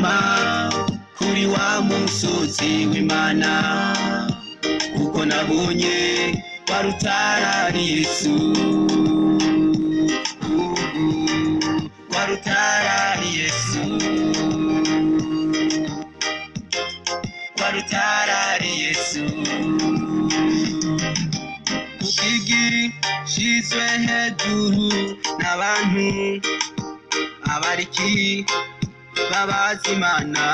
Nzoguma kuri wa musozi w'Imana kuko nabonye wa rutare ari Yesu. Wa rutare ari Yesu. Wa rutare ari Yesu. Kukigi shizwe hejuru n'abantu abariki babaza Imana.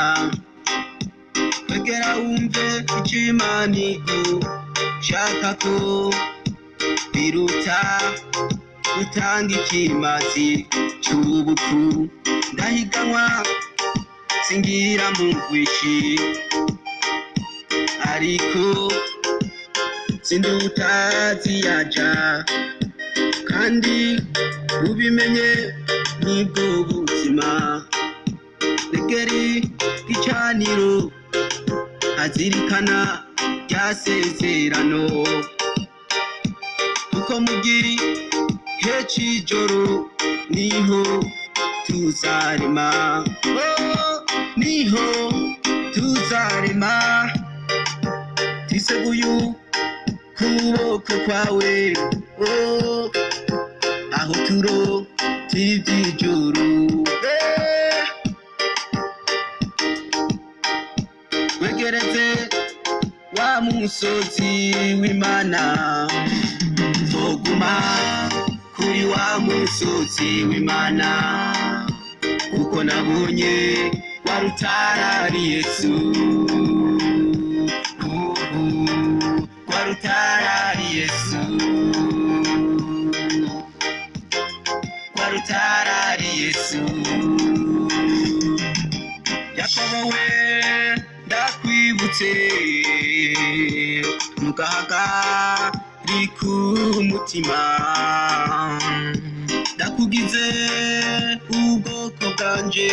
Kwegera wumve icyo Imana igushaka ko biruta gutanga ikimazi cy'ubupfu. Ndahiganwa singira mu rwishi ariko sinduta ziyaja, kandi ubimenye nibwo buzima. Regeri gicaniro azirikana ryasezerano kuko mugi hec'ijoro niho tuzarema. Niho tuzarema twiseguye ukuboko kwawe aho turota iby'ijuru. Wegereze wa musozi w'Imana. Nzoguma kuri wa musozi w'Imana kuko nabonye wa rutare ari Yesu. Wa rutare ari Yesu. Wa rutare ari Yesu. Yakobo we ndakwibutse mugahaga riku mutima. Ndakugize ubwoko bwanje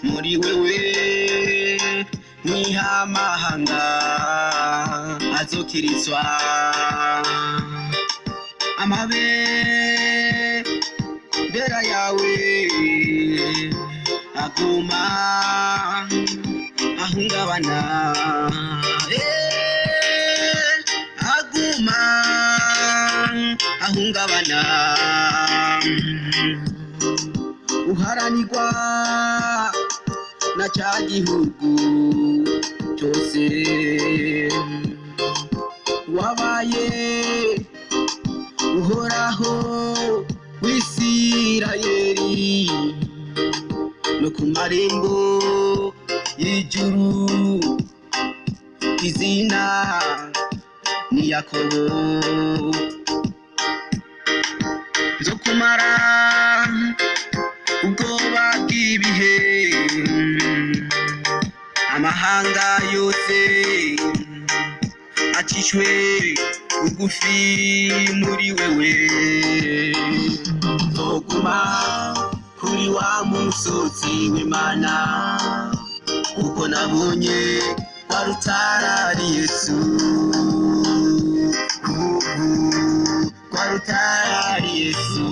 muri wewe nihamahanga azokirizwa. Amabendera yawe aguma ahungabana. Aguma ahungabana. Uharanirwa na cya gihugu cyose. Wabaye uhoraho w'Isirayeli no ku marembo y'ijuru. Izina ni Yakobo. Nzokumara ubwoba bw'ibihe, amahanga yose acishwe bugufi muri wewe. Nzoguma kuri wa musozi w'Imana kuko nabonye wa rutare ari Yesu. Wa rutare ari Yesu.